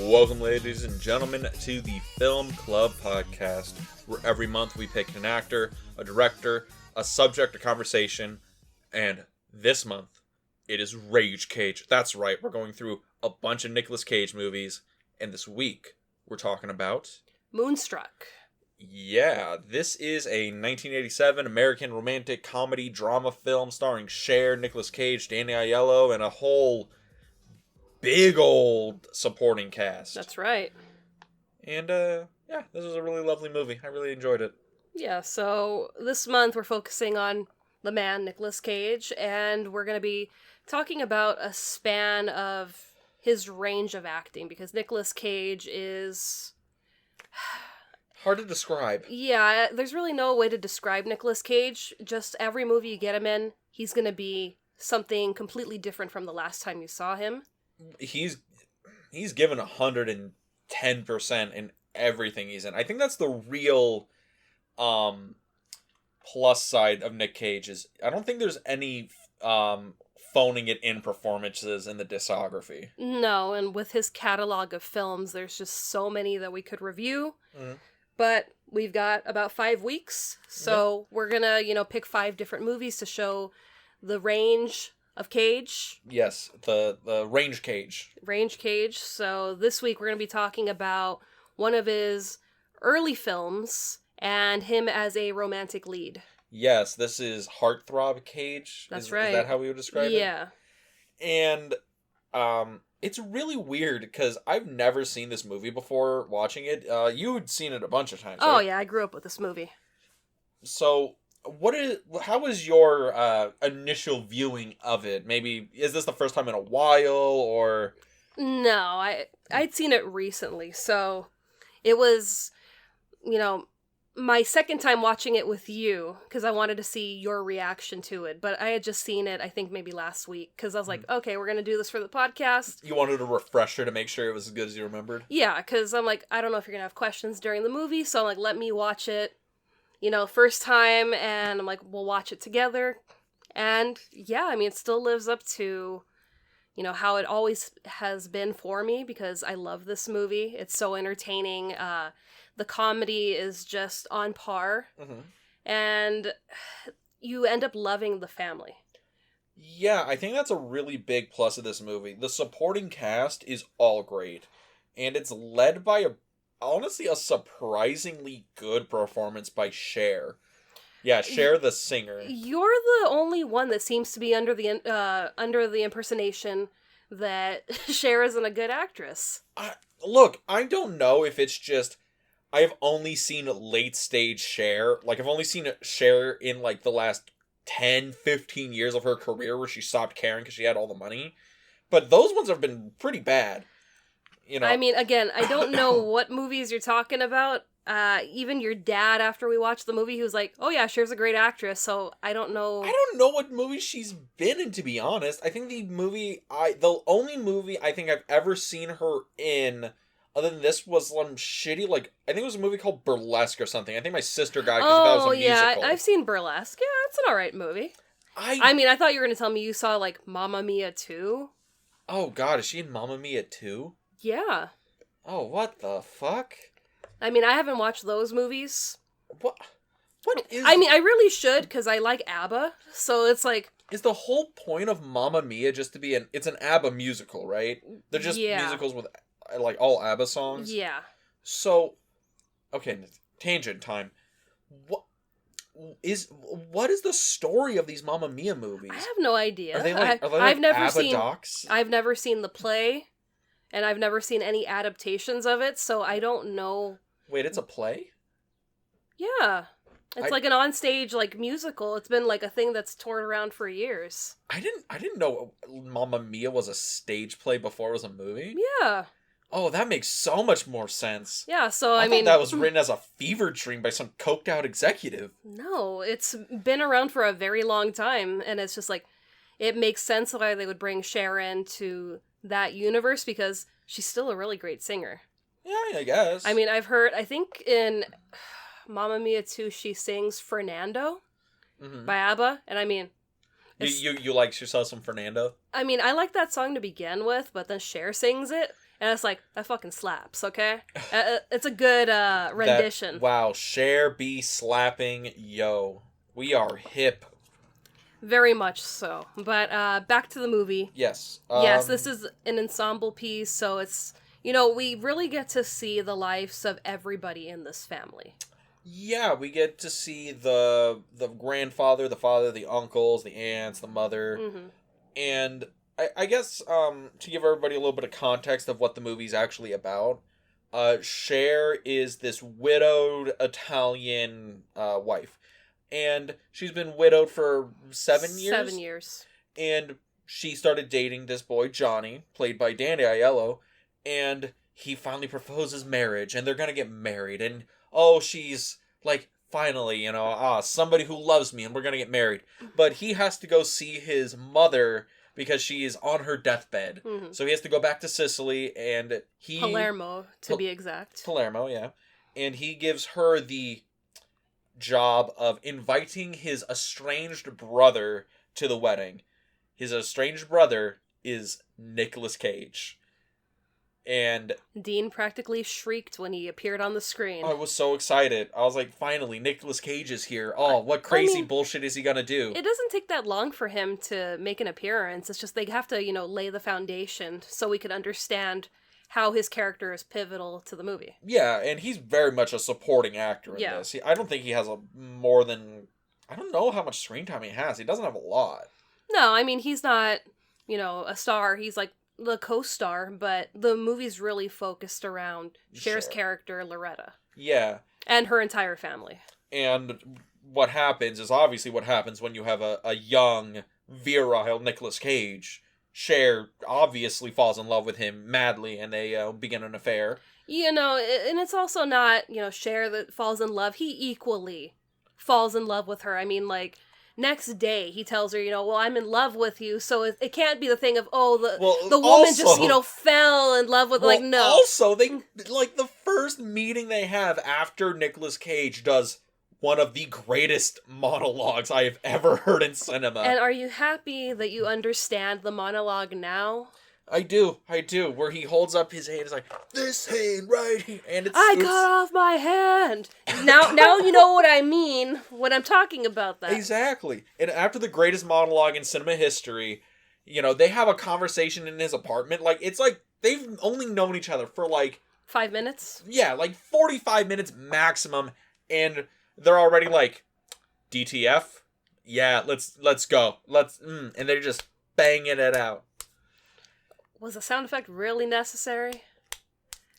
Welcome, ladies and gentlemen, to the Film Club Podcast, where every month we pick an actor, a director, a subject, a conversation, and this month, it is Rage Cage. That's right, we're going through a bunch of Nicolas Cage movies, and this week, we're talking about... Moonstruck. Yeah, this is a 1987 American romantic comedy drama film starring Cher, Nicolas Cage, Danny Aiello, and a whole... big old supporting cast. That's right. And, yeah, this was a really lovely movie. I really enjoyed it. Yeah, so this month we're focusing on the man, Nicolas Cage, and we're going to be talking about a span of his range of acting, because Nicolas Cage is... hard to describe. Yeah, there's really no way to describe Nicolas Cage. Just every movie you get him in, he's going to be something completely different from the last time you saw him. He's given 110% in everything he's in. I think that's the real plus side of Nick Cage is I don't think there's any phoning it in performances in the discography. No, and with his catalog of films, there's just so many that we could review. Mm-hmm. But we've got about 5 weeks, so we're gonna, pick 5 different movies to show the range of Cage. Yes, the Range Cage. Range Cage. So this week we're going to be talking about one of his early films and him as a romantic lead. Yes, this is Heartthrob Cage. That's right. Is that how we would describe it? Yeah. And it's really weird because I've never seen this movie before watching it. You'd seen it a bunch of times, right? Oh, yeah, I grew up with this movie. So... how was your initial viewing of it? Maybe, is this the first time in a while, or? No, I'd seen it recently, so it was, my second time watching it with you, because I wanted to see your reaction to it, but I had just seen it, I think, maybe last week, because I was like, okay, we're going to do this for the podcast. You wanted a refresher to make sure it was as good as you remembered? Yeah, because I'm like, I don't know if you're going to have questions during the movie, so I'm like, let me watch it. First time, and I'm like, we'll watch it together. And yeah, it still lives up to, how it always has been for me, because I love this movie. It's so entertaining. The comedy is just on par. Mm-hmm. And you end up loving the family. Yeah, I think that's a really big plus of this movie. The supporting cast is all great. And it's led by honestly, a surprisingly good performance by Cher. Yeah, Cher the singer. You're the only one that seems to be under the impersonation that Cher isn't a good actress. Look, I don't know if it's just I've only seen late stage Cher. Like, I've only seen Cher in, the last 10, 15 years of her career where she stopped caring because she had all the money. But those ones have been pretty bad. Again, I don't know what movies you're talking about. Even your dad, after we watched the movie, he was like, oh yeah, Cher's a great actress, so I don't know. I don't know what movies she's been in, to be honest. I think the only movie I think I've ever seen her in, other than this, was some shitty, I think it was a movie called Burlesque or something. I think my sister got it because that was a musical. I've seen Burlesque. Yeah, it's an alright movie. I thought you were going to tell me you saw, Mamma Mia 2. Oh god, is she in Mamma Mia 2? Yeah. Oh, what the fuck? I haven't watched those movies. What is... I really should, because I like ABBA, so it's like... Is the whole point of Mamma Mia just to be it's an ABBA musical, right? They're just musicals with, all ABBA songs? Yeah. So, okay, tangent time. What is the story of these Mamma Mia movies? I have no idea. Are they I've never ABBA docs? I've never seen the play. And I've never seen any adaptations of it, so I don't know. Wait, it's a play? Yeah. It's like an onstage, musical. It's been, a thing that's toured around for years. I didn't know Mamma Mia was a stage play before it was a movie? Yeah. Oh, that makes so much more sense. Yeah, so I thought that was written as a fever dream by some coked out executive. No, it's been around for a very long time, and it's just it makes sense why they would bring Cher into that universe, because she's still a really great singer. Yeah, I guess. I think in Mamma Mia 2 she sings Fernando by ABBA, and you like yourself some Fernando? I like that song to begin with, but then Cher sings it, And it's like, that fucking slaps, okay? It's a good rendition. Wow, Cher be slapping, yo. We are hip. Very much so. But back to the movie. Yes. Yes, this is an ensemble piece, so it's, we really get to see the lives of everybody in this family. Yeah, we get to see the grandfather, the father, the uncles, the aunts, the mother. Mm-hmm. And I guess to give everybody a little bit of context of what the movie's actually about, Cher is this widowed Italian wife. And she's been widowed for 7 years? 7 years. And she started dating this boy, Johnny, played by Danny Aiello. And he finally proposes marriage, and they're gonna get married. And, she's like, finally, somebody who loves me, and we're gonna get married. But he has to go see his mother because she is on her deathbed. Mm-hmm. So he has to go back to Sicily, and Palermo, to be exact. Palermo, yeah. And he gives her the job of inviting his estranged brother to the wedding. His estranged brother is Nicolas Cage. And Dean practically shrieked when he appeared on the screen. I was so excited. I was like, finally, Nicolas Cage is here. Oh, what crazy bullshit is he gonna do? It doesn't take that long for him to make an appearance. It's just they have to, lay the foundation so we could understand how his character is pivotal to the movie. Yeah, and he's very much a supporting actor in this. I don't think he has more than... I don't know how much screen time he has. He doesn't have a lot. No, he's not, a star. He's like the co-star, but the movie's really focused around Cher's character, Loretta. Yeah. And her entire family. And what happens is obviously what happens when you have a young, virile Nicolas Cage. Cher obviously falls in love with him madly, and they begin an affair. And it's also not, Cher that falls in love. He equally falls in love with her. Next day he tells her, well, I'm in love with you, so it can't be the thing of, the woman just, fell in love with, no. Also, they, the first meeting they have after Nicolas Cage does one of the greatest monologues I have ever heard in cinema. And are you happy that you understand the monologue now? I do, where he holds up his hand, it's like, this hand right here, and it's... cut off my hand! Now you know what I mean when I'm talking about that. Exactly. And after the greatest monologue in cinema history, they have a conversation in his apartment, it's like, they've only known each other for 5 minutes? Yeah, 45 minutes maximum, and they're already like, DTF? Yeah, let's go. And they're just banging it out. Was the sound effect really necessary?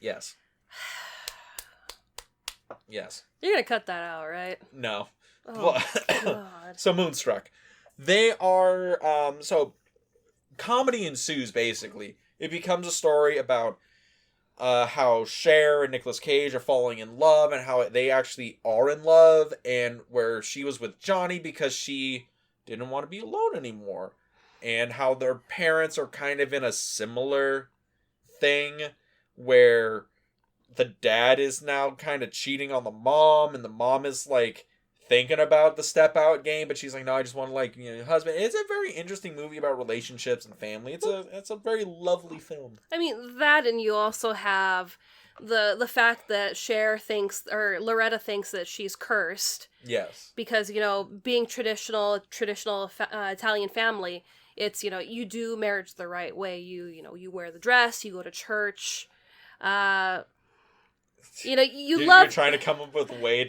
Yes. Yes. You're gonna cut that out, right? No. Oh, God. So Moonstruck. They are, so comedy ensues, basically. It becomes a story about how Cher and Nicolas Cage are falling in love, and how they actually are in love, and where she was with Johnny because she didn't want to be alone anymore. And how their parents are kind of in a similar thing where the dad is now kind of cheating on the mom, and the mom is thinking about the step out game, but she's like, no, I just want husband. It's a very interesting movie about relationships and family. It's a very lovely film. That, and you also have the fact that Cher thinks, or Loretta thinks, that she's cursed. Yes. Because, being traditional Italian family, it's, you do marriage the right way. You wear the dress, you go to church. You're trying to come up with a way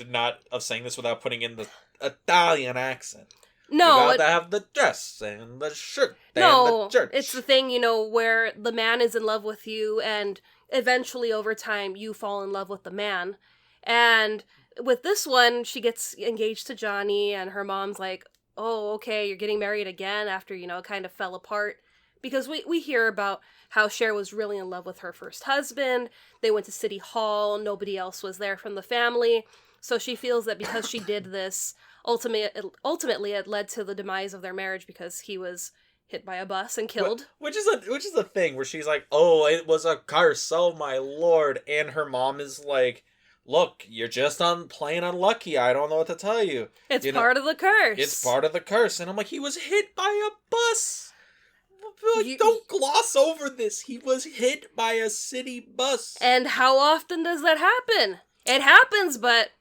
of saying this without putting in the Italian accent. No. You gotta have the dress and the shirt and the church. It's the thing, where the man is in love with you, and eventually over time you fall in love with the man. And with this one, she gets engaged to Johnny, and her mom's like, oh, okay, you're getting married again after, kind of fell apart. Because we hear about how Cher was really in love with her first husband. They went to City Hall. Nobody else was there from the family. So she feels that because she did this, ultimately it led to the demise of their marriage because he was hit by a bus and killed. Which is a thing where she's like, oh, it was a curse, oh my lord. And her mom is like, look, you're just plain unlucky. I don't know what to tell you. It's part of the curse. It's part of the curse. And I'm like, he was hit by a bus. Don't gloss over this. He was hit by a city bus. And how often does that happen? It happens, but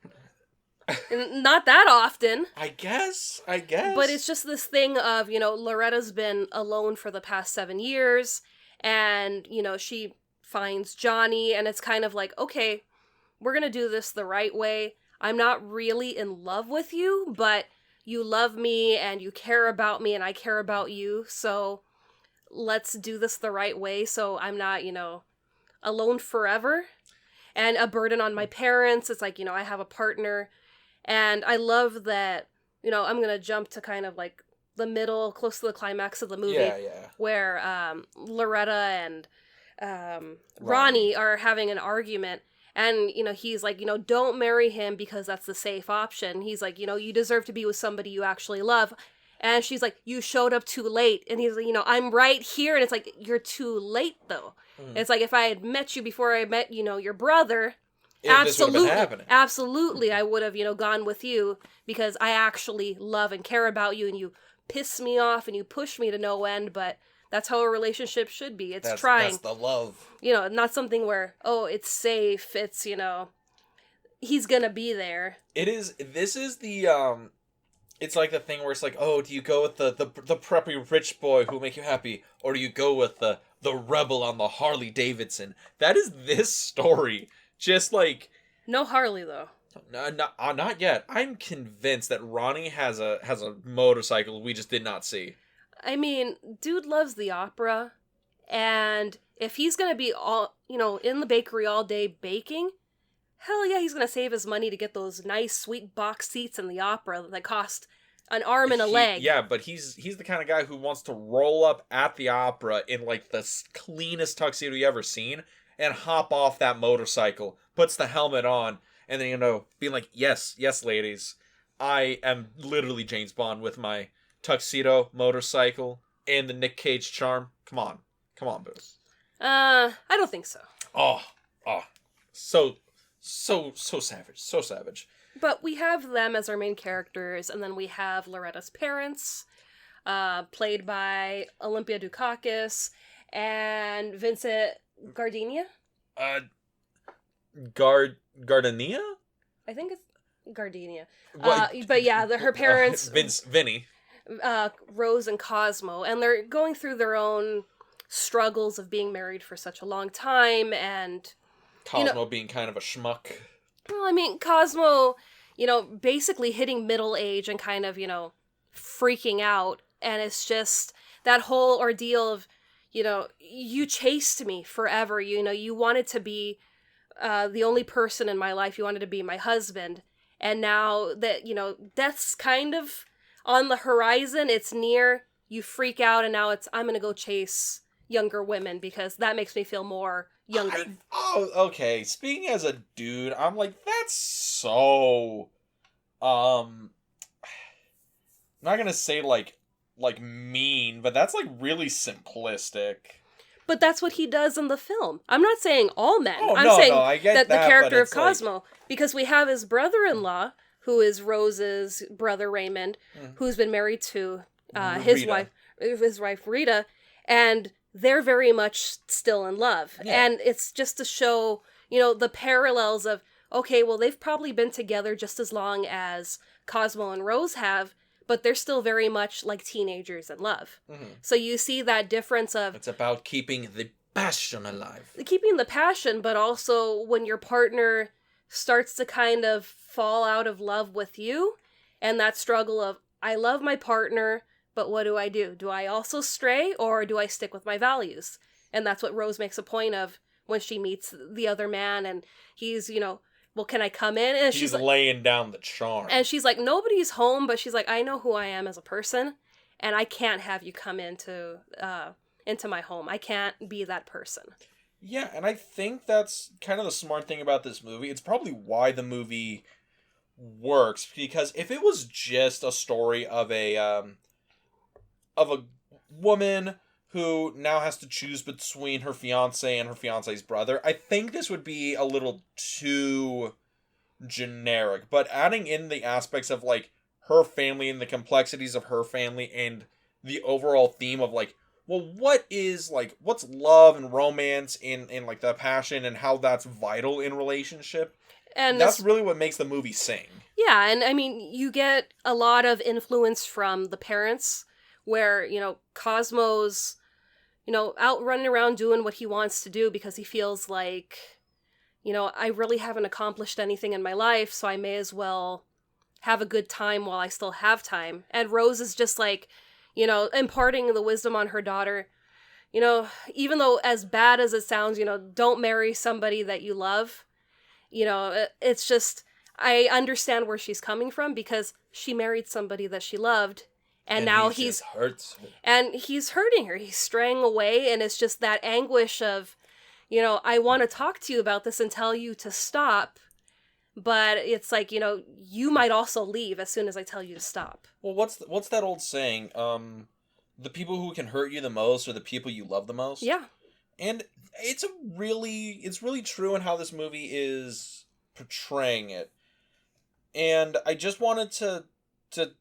not that often. I guess. But it's just this thing of, Loretta's been alone for the past 7 years, and, she finds Johnny, and it's kind of like, okay, we're gonna do this the right way. I'm not really in love with you, but you love me, and you care about me, and I care about you, so let's do this the right way so I'm not, alone forever. And a burden on my parents. It's like, I have a partner. And I love that, I'm going to jump to kind of like the middle, close to the climax of the movie. Yeah. Where Loretta and Ronny are having an argument. And, he's like, don't marry him because that's the safe option. He's like, you deserve to be with somebody you actually love. And she's like, you showed up too late. And he's like, I'm right here. And it's like, you're too late, though. It's like, if I had met you before I met, your brother, absolutely, I would have, gone with you because I actually love and care about you, and you piss me off and you push me to no end, but that's how a relationship should be. That's trying. That's the love. Not something where, it's safe. It's, he's gonna be there. This is the, it's like the thing where it's like, oh, do you go with the preppy rich boy who'll make you happy, or do you go with the rebel on the Harley Davidson? That is this story. Just like... No Harley, though. Not yet. I'm convinced that Ronny has a motorcycle we just did not see. I mean, dude loves the opera, and if he's gonna be all, in the bakery all day baking, hell yeah, he's gonna save his money to get those nice, sweet box seats in the opera that cost an arm and a leg. Yeah, but he's the kind of guy who wants to roll up at the opera in like the cleanest tuxedo you ever seen and hop off that motorcycle, puts the helmet on, and then, being like, yes, ladies, I am literally James Bond with my tuxedo, motorcycle, and the Nick Cage charm. Come on, Booze. I don't think so. Oh, so savage. But we have them as our main characters, and then we have Loretta's parents, played by Olympia Dukakis and Vincent Gardenia? Gardenia? I think it's Gardenia. But yeah, her parents... Vinny. Rose and Cosmo, and they're going through their own struggles of being married for such a long time, and... Cosmo being kind of a schmuck. Well, I mean, Cosmo, basically hitting middle age and kind of, freaking out, and it's just that whole ordeal of, you chased me forever, you wanted to be the only person in my life, you wanted to be my husband, and now that, death's kind of on the horizon, it's near, you freak out, and now it's, I'm gonna go chase younger women, because that makes me feel more younger. Okay. Speaking as a dude, I'm like, that's so, I'm not gonna say, like mean, but that's, like, really simplistic. But that's what he does in the film. I'm not saying all men. Oh, I'm saying I get that the character of Cosmo, like... because we have his brother-in-law, who is Rose's brother Raymond, who's been married to his wife Rita, and they're very much still in love. Yeah. And it's just to show, the parallels of, okay, well, they've probably been together just as long as Cosmo and Rose have, but they're still very much like teenagers in love. Mm-hmm. So you see that difference of... It's about keeping the passion alive. Keeping the passion, but also when your partner starts to kind of fall out of love with you, and that struggle of, I love my partner, but what do? Do I also stray, or do I stick with my values? And that's what Rose makes a point of when she meets the other man, and he's, well, can I come in? And she's like, laying down the charm. And she's like, nobody's home, but she's like, I know who I am as a person, and I can't have you come into my home. I can't be that person. Yeah, and I think that's kind of the smart thing about this movie. It's probably why the movie works, because if it was just a story of a woman who now has to choose between her fiancé and her fiancé's brother, I think this would be a little too generic. But adding in the aspects of, like, her family and the complexities of her family and the overall theme of, like, well, what's love and romance and like the passion and how that's vital in relationship. And that's really what makes the movie sing. Yeah, and I mean, you get a lot of influence from the parents where, Cosmo's, out running around doing what he wants to do because he feels like, I really haven't accomplished anything in my life, so I may as well have a good time while I still have time. And Rose is just like, imparting the wisdom on her daughter. Even though as bad as it sounds, don't marry somebody that you love. It's just, I understand where she's coming from because she married somebody that she loved, and now he's hurts her. And he's hurting her. He's straying away, and it's just that anguish of, I want to talk to you about this and tell you to stop, but it's like, you might also leave as soon as I tell you to stop. Well, what's that old saying? The people who can hurt you the most are the people you love the most. Yeah. And it's really true in how this movie is portraying it. And I just wanted to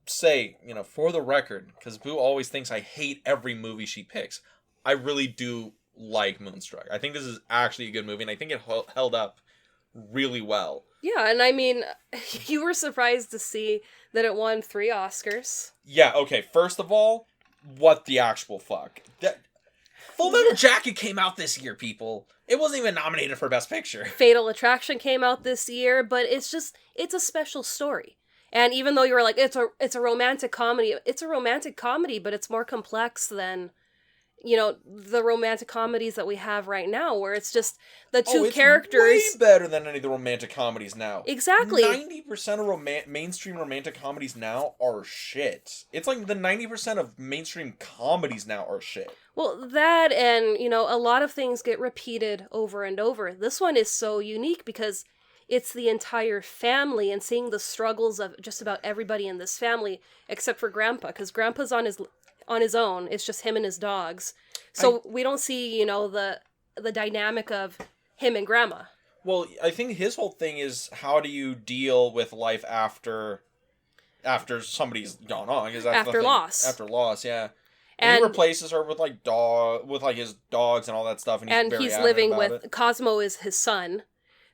say, for the record, because Boo always thinks I hate every movie she picks, I really do like Moonstruck. I think this is actually a good movie, and I think it held up really well. Yeah, and I mean, you were surprised to see that it won 3 Oscars. Yeah, okay, first of all, what the actual fuck? Full Metal Jacket came out this year, people. It wasn't even nominated for Best Picture. Fatal Attraction came out this year, but it's a special story. And even though you were like, it's a romantic comedy, it's a romantic comedy, but it's more complex than, the romantic comedies that we have right now, where it's just the two characters. Way better than any of the romantic comedies now. Exactly. 90% of mainstream romantic comedies now are shit. It's like the 90% of mainstream comedies now are shit. Well, that and, a lot of things get repeated over and over. This one is so unique because it's the entire family and seeing the struggles of just about everybody in this family, except for Grandpa, because Grandpa's on his own. It's just him and his dogs. So we don't see, the dynamic of him and Grandma. Well, I think his whole thing is how do you deal with life after somebody's gone on? After loss. After loss, yeah. And he replaces her with his dogs and all that stuff, and he's living with Cosmo is his son,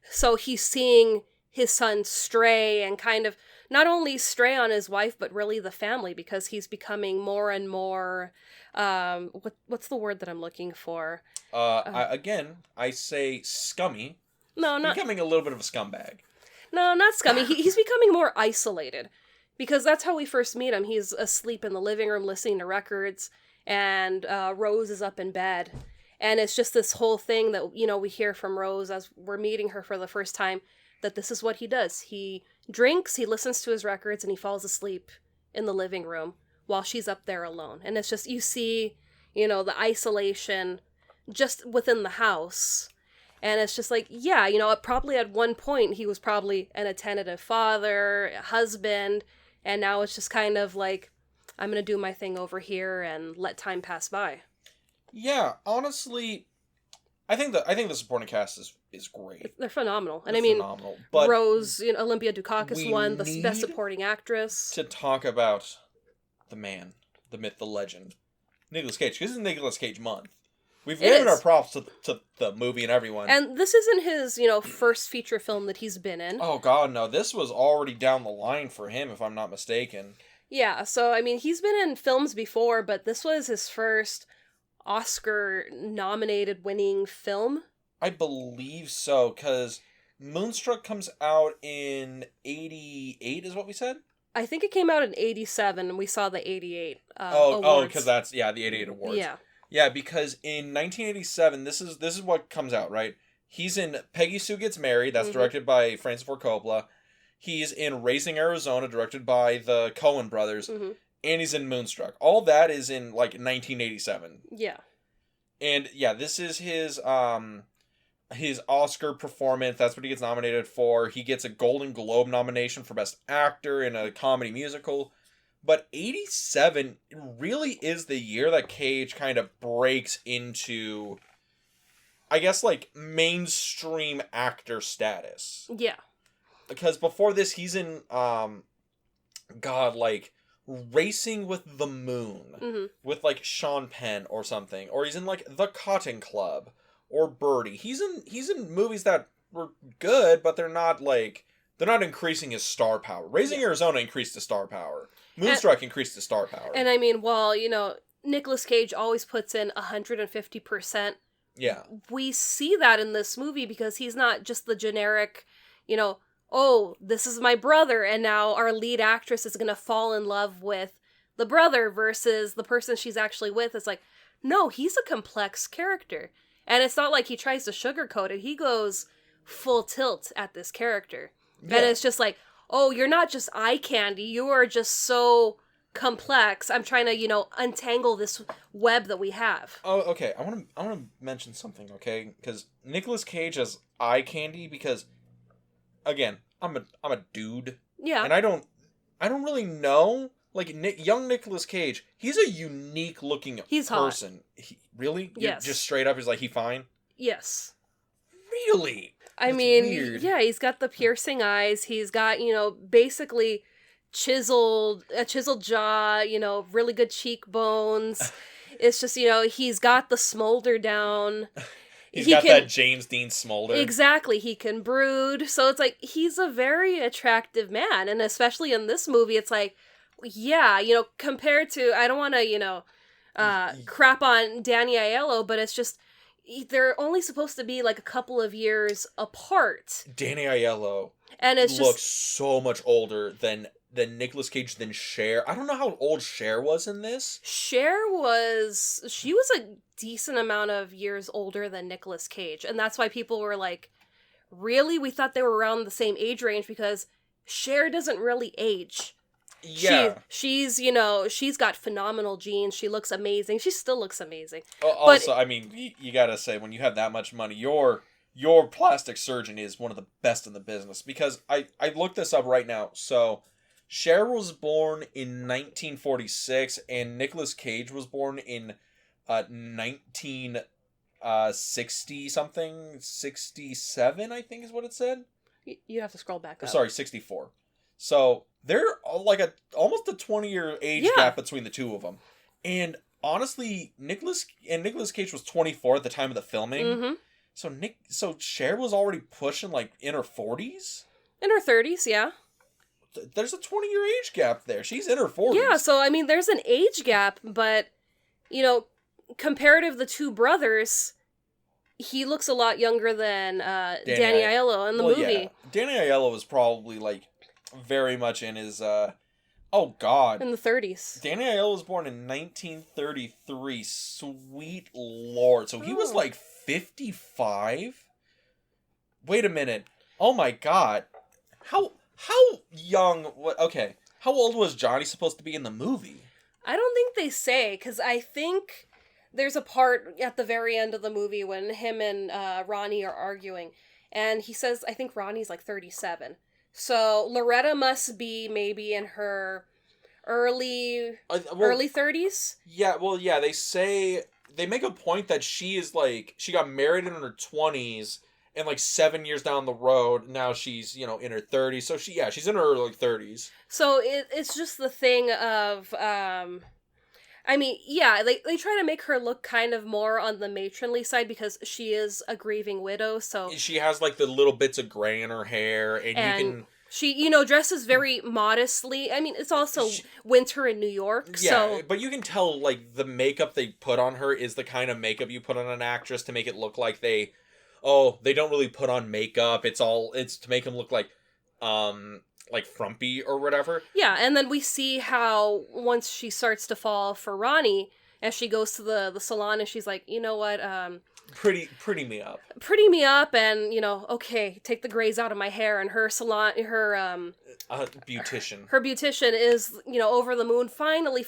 so he's seeing his son stray and kind of not only stray on his wife, but really the family, because he's becoming more and more. What's the word that I'm looking for? I say scummy. No, not becoming a little bit of a scumbag. No, not scummy. He's becoming more isolated. Because that's how we first meet him. He's asleep in the living room listening to records, and Rose is up in bed. And it's just this whole thing that, we hear from Rose as we're meeting her for the first time, that this is what he does. He drinks, he listens to his records, and he falls asleep in the living room while she's up there alone. And it's just, you see, the isolation just within the house. And it's just like, yeah, probably at one point he was probably an attentive father, husband, and now it's just kind of like, I'm going to do my thing over here and let time pass by. Yeah, honestly, I think the supporting cast is great. They're phenomenal. And phenomenal. But Rose, Olympia Dukakis won the Best Supporting Actress. To talk about the man, the myth, the legend, Nicolas Cage. This is Nicolas Cage month. We've given our props to the movie and everyone. And this isn't his, first feature film that he's been in. Oh, God, no. This was already down the line for him, if I'm not mistaken. Yeah, so, he's been in films before, but this was his first Oscar-nominated winning film. I believe so, because Moonstruck comes out in 88, is what we said? I think it came out in 87, and we saw the 88 awards. Oh, because that's, the 88 awards. Yeah. Yeah, because in 1987, this is what comes out, right? He's in Peggy Sue Gets Married, that's directed by Francis Ford Coppola. He's in Raising Arizona, directed by the Coen brothers. Mm-hmm. And he's in Moonstruck. All that is in, 1987. Yeah. And, yeah, this is his Oscar performance. That's what he gets nominated for. He gets a Golden Globe nomination for Best Actor in a comedy musical. But 87 really is the year that Cage kind of breaks into, I guess, mainstream actor status. Yeah. Because before this, he's in, Racing with the Moon with like Sean Penn or something, or he's in like The Cotton Club or Birdie. He's in movies that were good, but they're not increasing his star power. Raising Arizona increased his star power. Moonstruck increased his star power. And I mean, while, Nicolas Cage always puts in 150%. Yeah. We see that in this movie because he's not just the generic, oh, this is my brother, and now our lead actress is going to fall in love with the brother versus the person she's actually with. It's like, no, he's a complex character. And it's not like he tries to sugarcoat it. He goes full tilt at this character. Yeah. And it's just like, oh, you're not just eye candy. You are just so complex. I'm trying to, untangle this web that we have. Oh, okay. I want to mention something, okay? Because Nicolas Cage has eye candy because, again, I'm a dude. Yeah. And I don't really know. Like, young Nicolas Cage, he's a unique looking person. Hot. Really? Yes. Just straight up, he's like, he fine? Yes. Really? I mean, weird. Yeah, he's got the piercing eyes. He's got, basically a chiseled jaw, really good cheekbones. It's just, he's got the smolder down. He's got that James Dean smolder. Exactly. He can brood. So it's like, he's a very attractive man. And especially in this movie, it's like, yeah, compared to, I don't want to, crap on Danny Aiello, but it's just, they're only supposed to be like a couple of years apart. Danny Aiello and it looks so much older than Nicolas Cage than Cher. I don't know how old Cher was in this. Cher was a decent amount of years older than Nicolas Cage. And that's why people were like, really? We thought they were around the same age range because Cher doesn't really age. Yeah. She's got phenomenal genes. She looks amazing. She still looks amazing. Also, I mean, you gotta say, when you have that much money, your plastic surgeon is one of the best in the business. Because I looked this up right now. So, Cher was born in 1946, and Nicolas Cage was born in 1960-something, 67, I think is what it said. You have to scroll back up. Sorry, 64. So, they're like almost a 20-year age gap between the two of them. And honestly, Nicolas Cage was 24 at the time of the filming. Mm-hmm. So Cher was already pushing like in her 40s? In her 30s, yeah. There's a 20-year age gap there. She's in her 40s. Yeah, so I mean, there's an age gap, but, comparative the two brothers, he looks a lot younger than Danny Aiello in the movie. Yeah. Danny Aiello was probably like very much in his, oh god. In the 30s. Danny Aiello was born in 1933. Sweet lord. So he was like 55? Wait a minute. Oh my god. How young, okay. How old was Johnny supposed to be in the movie? I don't think they say, because I think there's a part at the very end of the movie when him and Ronny are arguing, and he says, I think Ronny's like 37. So Loretta must be maybe in her early 30s. Yeah, well, yeah, they make a point that she is like, she got married in her 20s, and like 7 years down the road, now she's, in her 30s. So she's in her early 30s. So it's just the thing of, I mean, yeah, they try to make her look kind of more on the matronly side because she is a grieving widow, so... She has, like, the little bits of gray in her hair, and you can... She, dresses very modestly. I mean, it's also winter in New York, so... but you can tell, like, the makeup they put on her is the kind of makeup you put on an actress to make it look like they don't really put on makeup. It's to make them look like frumpy or whatever. Yeah, and then we see how once she starts to fall for Ronny, as she goes to the salon and she's like, you know what, pretty me up. Pretty me up, and, okay, take the grays out of my hair, and her salon, beautician. Her beautician is, over the moon, finally.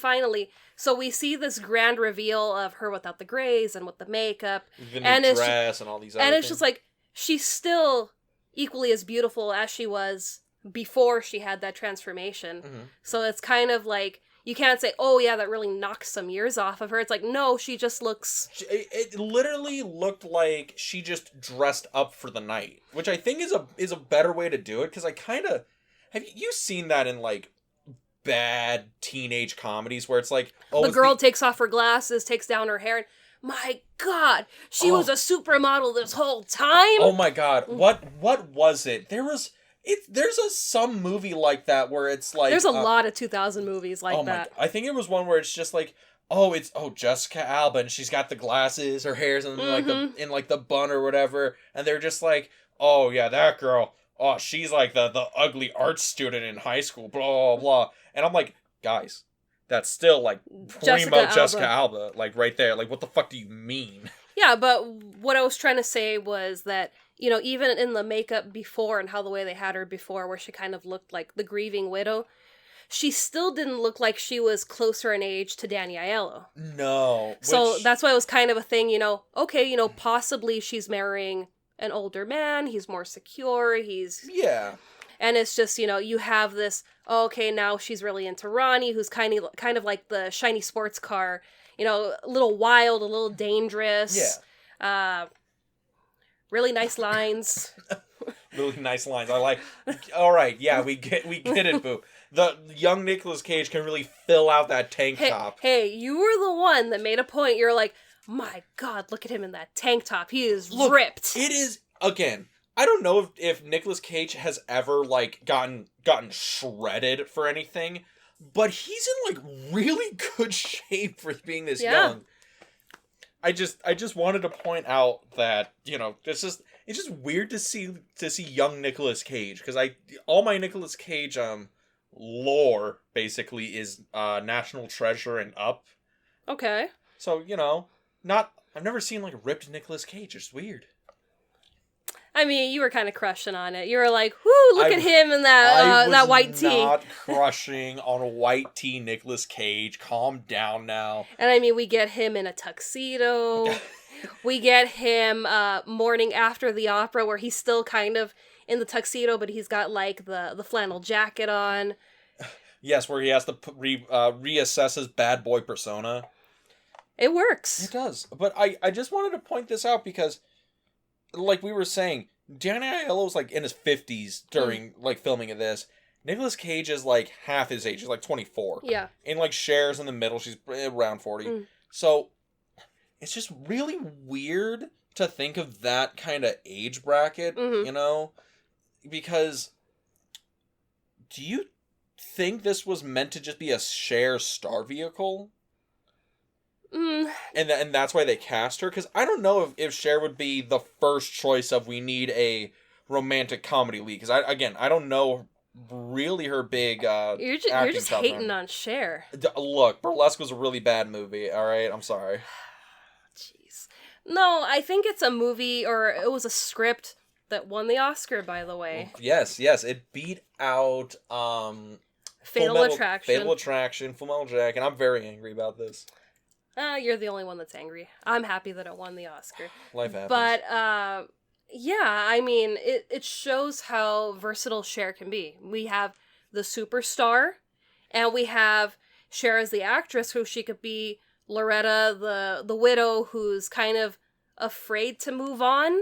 So we see this grand reveal of her without the grays and with the makeup. The new dress and all these other things. And it's just like, she's still equally as beautiful as she was before she had that transformation. Mm-hmm. So it's kind of like, you can't say, oh yeah, that really knocks some years off of her. It's like, no, she just looks... It literally looked like she just dressed up for the night, which I think is a better way to do it, because I kind of... Have you seen that in, like, bad teenage comedies where it's like, oh, the girl takes off her glasses, takes down her hair, and my God, she was a supermodel this whole time. Oh my God, what was it? There's some movie like that where it's like there's a lot of 2000 movies like that. I think it was one where it's just like, it's Jessica Alba and she's got the glasses, her hair's in like the bun or whatever, and they're just like, oh yeah, that girl, oh she's like the ugly art student in high school, blah blah blah, and I'm like, guys, that's still like primo Jessica Alba, like right there, like what the fuck do you mean? Yeah, but what I was trying to say was that, you know, even in the makeup before and how the way they had her before, where she kind of looked like the grieving widow, she still didn't look like she was closer in age to Danny Aiello. No. So that's why it was kind of a thing, you know, okay, you know, possibly she's marrying an older man, he's more secure, Yeah. And it's just, you know, you have this, okay, now she's really into Ronny, who's kind of like the shiny sports car, you know, a little wild, a little dangerous. Yeah. Really nice lines. Really nice lines. I like, all right, yeah, we get it, boo. The young Nicolas Cage can really fill out that tank top. Hey, you were the one that made a point. You're like, my God, look at him in that tank top. He is ripped. It is, again, I don't know if Nicolas Cage has ever, like, gotten shredded for anything, but he's in, like, really good shape for being this young. I just wanted to point out that, you know, it's just weird to see young Nicolas Cage, because all my Nicolas Cage lore basically is National Treasure and Up. Okay. So, you know, I've never seen like ripped Nicolas Cage. It's weird. I mean, you were kind of crushing on it. You were like, "Whoo, look at him in that white tee." I was not crushing on a white tee Nicolas Cage. Calm down now. And I mean, we get him in a tuxedo. We get him morning after the opera, where he's still kind of in the tuxedo, but he's got like the flannel jacket on. Yes, where he has to reassess his bad boy persona. It works. It does. But I just wanted to point this out because, like we were saying, Danny Aiello was like in his 50s during like filming of this. Nicolas Cage is like half his age. He's like 24. Yeah. And like Cher's in the middle. She's around 40. So it's just really weird to think of that kind of age bracket, you know? Because do you think this was meant to just be a Cher star vehicle? And that's why they cast her? Because I don't know if Cher would be the first choice of we need a romantic comedy lead. Because I don't know really her big you're just hating on Cher. Look, Burlesque was a really bad movie, alright? I'm sorry. Jeez. No, I think it's a movie, or it was a script that won the Oscar, by the way. Yes. It beat out Fatal Attraction, Full Metal Jacket, and I'm very angry about this. You're the only one that's angry. I'm happy that it won the Oscar. Life happens. But, yeah, I mean, it shows how versatile Cher can be. We have the superstar, and we have Cher as the actress, who she could be Loretta, the widow, who's kind of afraid to move on,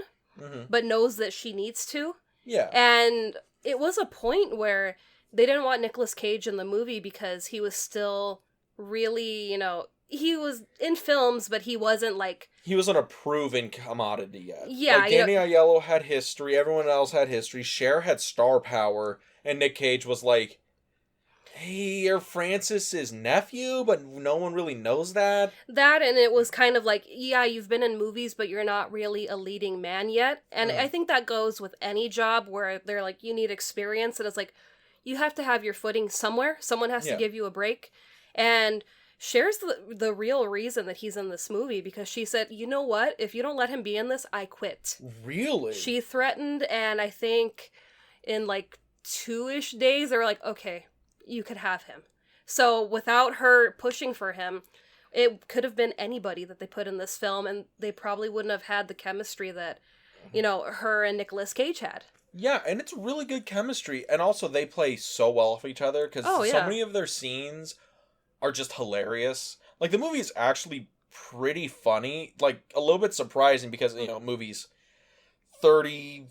but knows that she needs to. Yeah. And it was a point where they didn't want Nicolas Cage in the movie because he was still really, you know, he was in films, but he wasn't like... He wasn't a proven commodity yet. Yeah. Like, Danny Aiello had history, everyone else had history, Cher had star power, and Nick Cage was like, hey, you're Francis's nephew, but no one really knows that. That, and it was kind of like, yeah, you've been in movies, but you're not really a leading man yet. And I think that goes with any job where they're like, you need experience, and it's like, you have to have your footing somewhere. Someone has to give you a break. And Cher's the real reason that he's in this movie, because she said, you know what? If you don't let him be in this, I quit. Really? She threatened, and I think in like 2-ish days, they were like, okay, you could have him. So without her pushing for him, it could have been anybody that they put in this film, and they probably wouldn't have had the chemistry that, you know, her and Nicolas Cage had. Yeah, and it's really good chemistry. And also, they play so well off each other, because so many of their scenes are just hilarious. Like, the movie is actually pretty funny. Like, a little bit surprising, because, you know, movies 30,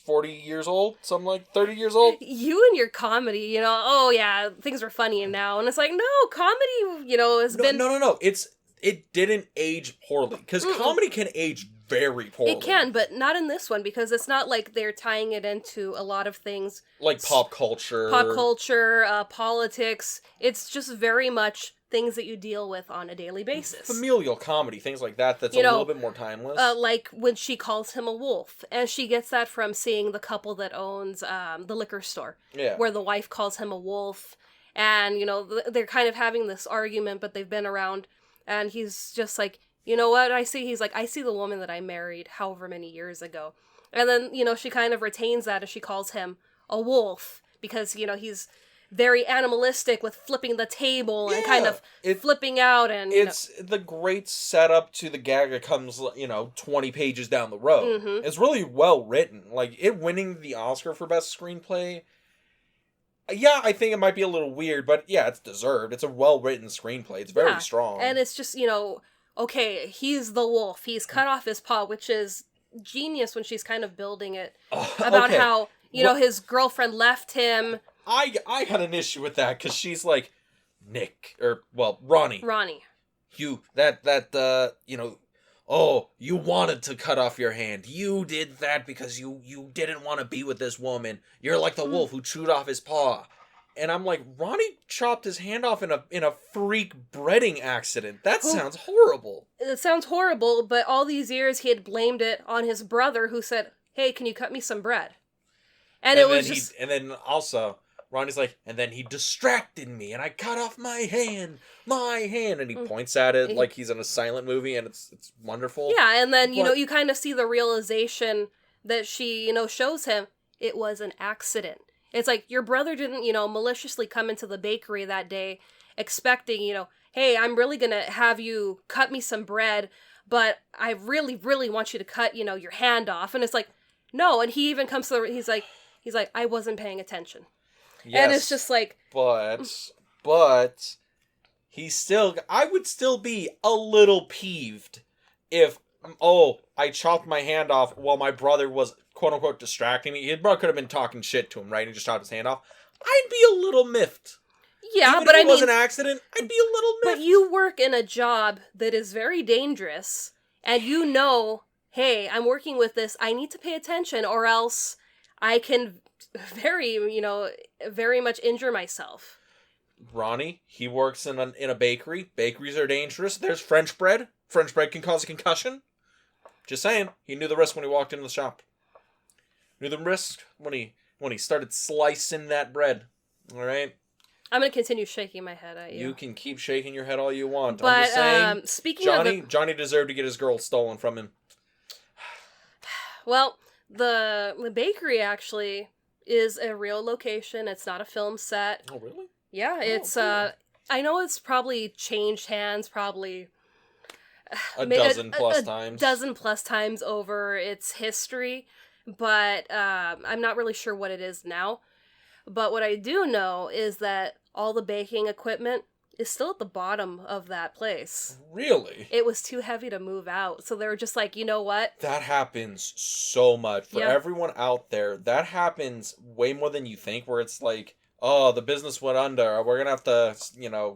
40 years old, something like 30 years old. You and your comedy, you know, oh yeah, things are funny now. And it's like, no, comedy, you know, has been... No. It didn't age poorly. Because comedy can age very poorly. It can, but not in this one, because it's not like they're tying it into a lot of things. Like pop culture, politics. It's just very much things that you deal with on a daily basis. Familial comedy, things like that, that's little bit more timeless. Like when she calls him a wolf, and she gets that from seeing the couple that owns the liquor store. Yeah. Where the wife calls him a wolf, and, you know, they're kind of having this argument, but they've been around, and he's just like, you know what I see? He's like, I see the woman that I married however many years ago. And then, you know, she kind of retains that as she calls him a wolf, because, you know, he's very animalistic with flipping the table and kind of flipping out. And it's the great setup to the gag that comes, 20 pages down the road. Mm-hmm. It's really well written. Like, it winning the Oscar for Best Screenplay, yeah, I think it might be a little weird, but yeah, it's deserved. It's a well-written screenplay. It's very strong. And it's just, okay, he's the wolf. He's cut off his paw, which is genius when she's kind of building it. About how, his girlfriend left him. I had an issue with that, because she's like, Ronny. You wanted to cut off your hand. You did that because you didn't want to be with this woman. You're like the wolf who chewed off his paw. And I'm like, Ronny chopped his hand off in a freak breading accident. That sounds horrible. It sounds horrible, but all these years he had blamed it on his brother, who said, "Hey, can you cut me some bread?" And then also Ronny's like, and then he distracted me, and I cut off my hand, and he points at it like he's in a silent movie, and it's wonderful. Yeah, and then, you kind of see the realization that she, shows him it was an accident. It's like, your brother didn't, maliciously come into the bakery that day expecting, hey, I'm really gonna have you cut me some bread, but I really, really want you to cut, your hand off. And it's like, no, and he even comes to he's like, I wasn't paying attention. Yes, and it's just like... But... I would still be a little peeved if, I chopped my hand off while my brother was, quote-unquote, distracting me. His brother could have been talking shit to him, right? And he just chopped his hand off. I'd be a little miffed. Yeah, even if it was an accident, I'd be a little miffed. But you work in a job that is very dangerous, and hey, I'm working with this, I need to pay attention, or else I can very much injure myself. Ronny, he works in a bakery. Bakeries are dangerous. There's French bread. French bread can cause a concussion. Just saying. He knew the risk when he walked into the shop. Knew the risk when he started slicing that bread. All right? I'm going to continue shaking my head at you. You can keep shaking your head all you want. But, I'm just saying, speaking Johnny deserved to get his girl stolen from him. Well, the bakery actually is a real location. It's not a film set. Oh, really? Yeah, it's, cool. I know it's probably changed hands a dozen plus times over its history, but I'm not really sure what it is now. But what I do know is that all the baking equipment is still at the bottom of that place. Really? It was too heavy to move out, so they were just like, you know what? That happens so much. For everyone out there, that happens way more than you think, where it's like, oh, the business went under. We're going to have to,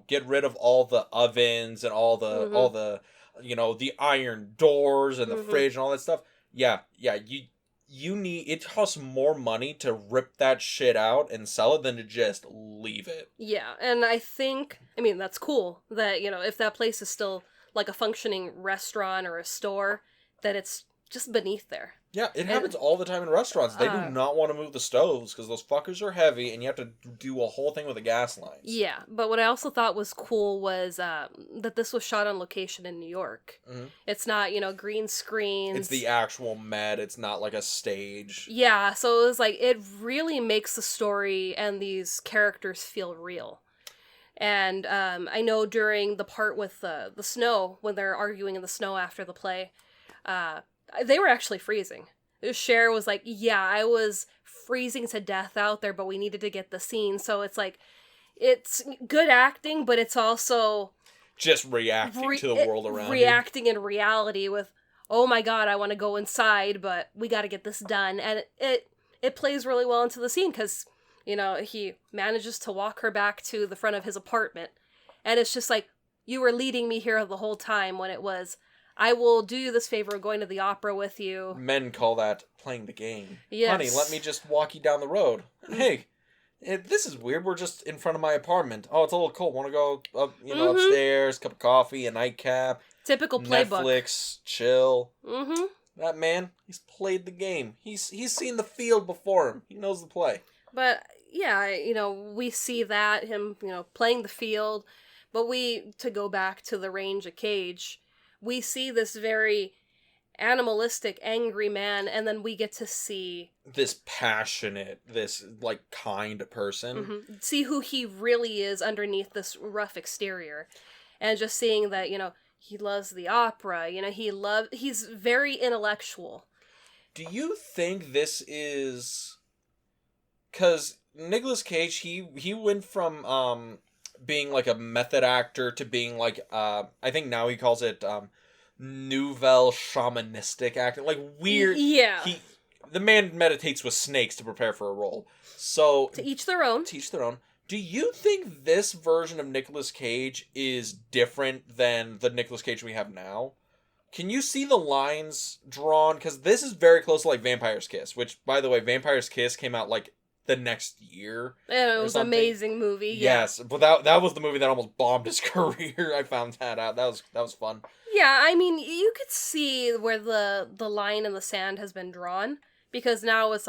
get rid of all the ovens and all the, the iron doors and the fridge and all that stuff. Yeah, it costs more money to rip that shit out and sell it than to just leave it. Yeah, and that's cool that, if that place is still like a functioning restaurant or a store, that it's just beneath there. Yeah, it happens all the time in restaurants. They do not want to move the stoves because those fuckers are heavy and you have to do a whole thing with the gas lines. Yeah, but what I also thought was cool was that this was shot on location in New York. Mm-hmm. It's not, green screens. It's the actual Met. It's not like a stage. Yeah, so it was like, it really makes the story and these characters feel real. And I know during the part with the snow, when they're arguing in the snow after the play, they were actually freezing. Cher was like, yeah, I was freezing to death out there, but we needed to get the scene. So it's like, it's good acting, but it's also... just reacting to the world around reacting in reality with oh my god, I want to go inside, but we got to get this done. And it plays really well into the scene because, he manages to walk her back to the front of his apartment. And it's just like, you were leading me here the whole time, when it was, I will do you this favor of going to the opera with you. Men call that playing the game. Yes. Honey, let me just walk you down the road. Hey, this is weird. We're just in front of my apartment. Oh, it's a little cold. Want to go up, upstairs, cup of coffee, a nightcap. Typical playbook. Netflix, chill. Mm-hmm. That man, he's played the game. He's seen the field before him. He knows the play. But, yeah, we see that, him, playing the field. But to go back to the range of Cage, we see this very animalistic, angry man, and then we get to see this passionate, this, kind person. Mm-hmm. See who he really is underneath this rough exterior. And just seeing that, he loves the opera, he's very intellectual. Do you think this is... Because Nicolas Cage, he went from being a method actor to being I think now he calls it nouvelle shamanistic acting, weird. Yeah. The man meditates with snakes to prepare for a role. So to each their own. Do you think this version of Nicolas Cage is different than the Nicolas Cage we have now? Can you see the lines drawn? Because this is very close to Vampire's Kiss, which, by the way, Vampire's Kiss came out the next year. It was an amazing movie. Yeah. Yes, but that was the movie that almost bombed his career. I found that out. That was fun. Yeah, I mean, you could see where the line in the sand has been drawn, because now it's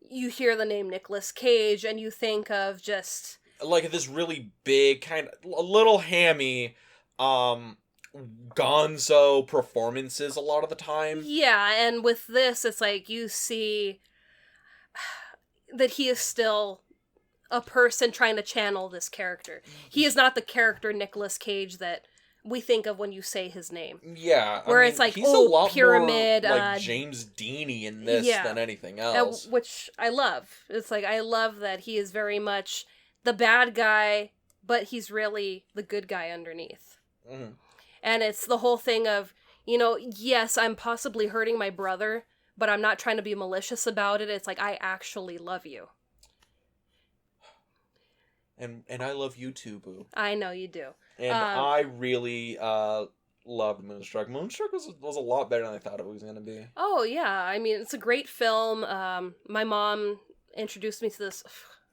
you hear the name Nicolas Cage and you think of just this really big, kind of a little hammy gonzo performances a lot of the time. Yeah, and with this it's you see that he is still a person trying to channel this character. He is not the character Nicolas Cage that we think of when you say his name. Yeah. Where it's he's a lot pyramid. More James Deany in this than anything else. Which I love. It's I love that he is very much the bad guy, but he's really the good guy underneath. Mm-hmm. And it's the whole thing of, yes, I'm possibly hurting my brother, but I'm not trying to be malicious about it. It's I actually love you. And I love you too, boo. I know you do. And I really loved Moonstruck. Moonstruck was a lot better than I thought it was going to be. Oh, yeah. I mean, it's a great film. My mom introduced me to this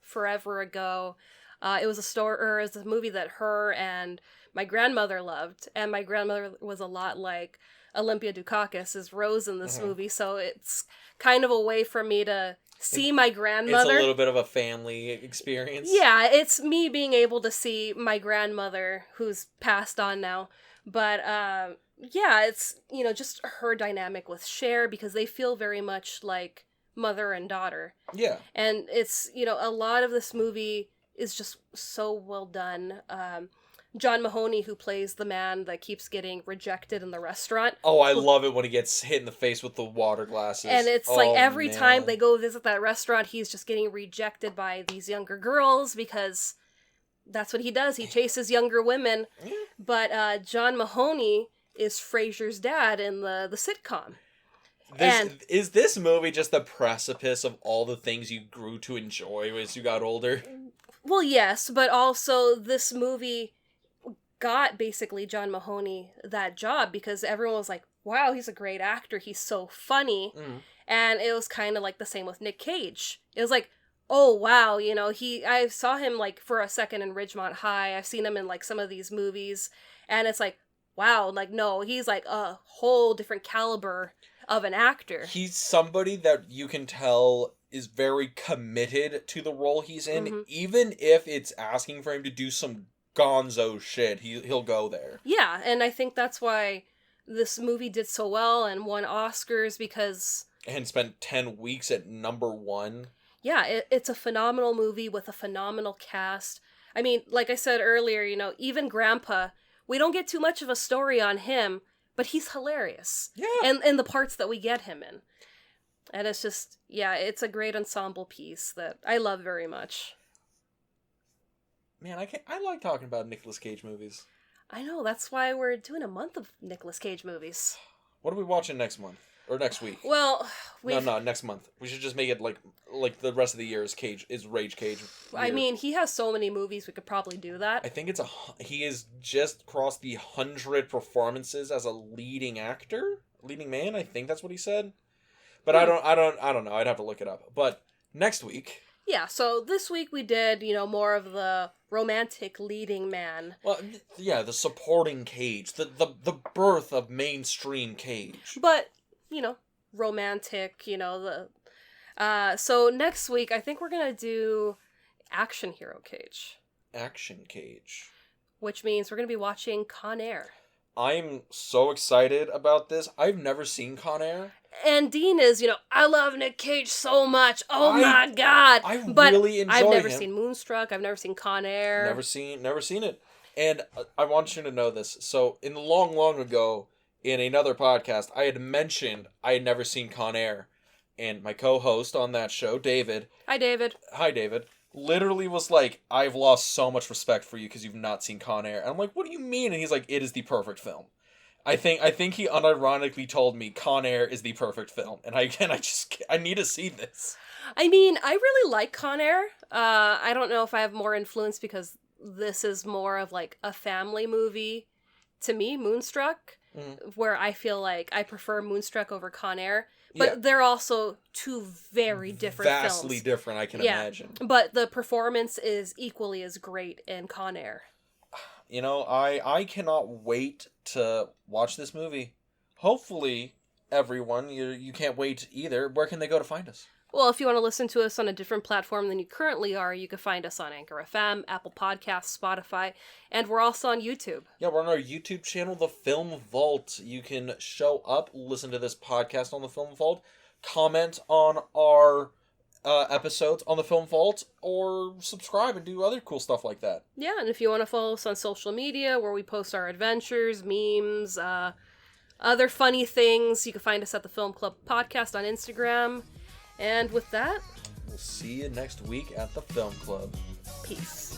forever ago. It was a movie that her and my grandmother loved. And my grandmother was a lot like Olympia Dukakis as Rose in this movie. So it's kind of a way for me to see my grandmother. It's a little bit of a family experience. Yeah, it's me being able to see my grandmother, who's passed on now. But, yeah, it's, just her dynamic with Cher, because they feel very much like mother and daughter. Yeah. And it's, a lot of this movie is just so well done. John Mahoney, who plays the man that keeps getting rejected in the restaurant. Oh, I love it when he gets hit in the face with the water glasses. And it's every time they go visit that restaurant, he's just getting rejected by these younger girls, because that's what he does. He chases younger women. Yeah. But John Mahoney is Frasier's dad in the sitcom. Is this movie just the precipice of all the things you grew to enjoy as you got older? Well, yes, but also this movie got basically John Mahoney that job, because everyone was like, wow, he's a great actor, he's so funny. And it was kind of the same with Nick Cage. It was oh wow, I saw him for a second in Ridgemont High. I've seen him in some of these movies, and it's wow, no, he's a whole different caliber of an actor. He's somebody that you can tell is very committed to the role he's in, even if it's asking for him to do some gonzo shit, he'll go there. Yeah, and I think that's why this movie did so well and won Oscars, because... And spent 10 weeks at number 1. Yeah, it's a phenomenal movie with a phenomenal cast. I mean, like I said earlier, even Grandpa, we don't get too much of a story on him, but he's hilarious. Yeah. And in the parts that we get him in. And it's just, yeah, it's a great ensemble piece that I love very much. Man, I like talking about Nicolas Cage movies. I know, that's why we're doing a month of Nicolas Cage movies. What are we watching next month? Or next week? Well, No, next month. We should just make it like the rest of the year is Rage Cage year. I mean, he has so many movies, we could probably do that. I think he has just crossed the 100 performances as a leading man. I think that's what he said. But I don't know. I'd have to look it up. But next week. Yeah, so this week we did, more of the romantic leading man. Well, yeah, the supporting Cage, the birth of mainstream Cage. But, romantic, so next week I think we're going to do action hero Cage. Action Cage. Which means we're going to be watching Con Air. I'm so excited about this. I've never seen Con Air. And Dean is, I love Nick Cage so much. Oh my god. Really enjoy him. I've never seen Moonstruck. I've never seen Con Air. Never seen it. And I want you to know this. So, in the long ago, in another podcast, I had mentioned I had never seen Con Air. And my co-host on that show, David. Hi, David. Literally was like, I've lost so much respect for you because you've not seen Con Air. And I'm like, what do you mean? And he's like, it is the perfect film. I think he unironically told me Con Air is the perfect film. And I need to see this. I mean, I really like Con Air. I don't know if I have more influence because this is more of like a family movie to me, Moonstruck, where I feel like I prefer Moonstruck over Con Air. But they're also two very different films. Vastly different, I can imagine. But the performance is equally as great in Con Air. I cannot wait to watch this movie. Hopefully, everyone, you can't wait either. Where can they go to find us? Well, if you want to listen to us on a different platform than you currently are, you can find us on Anchor FM, Apple Podcasts, Spotify, and we're also on YouTube. Yeah, we're on our YouTube channel, The Film Vault. You can show up, listen to this podcast on The Film Vault, comment on our episodes on The Film Vault, or subscribe and do other cool stuff like that. Yeah, and if you want to follow us on social media, where we post our adventures, memes, other funny things, you can find us at The Film Club Podcast on Instagram. And with that, we'll see you next week at the Film Club. Peace.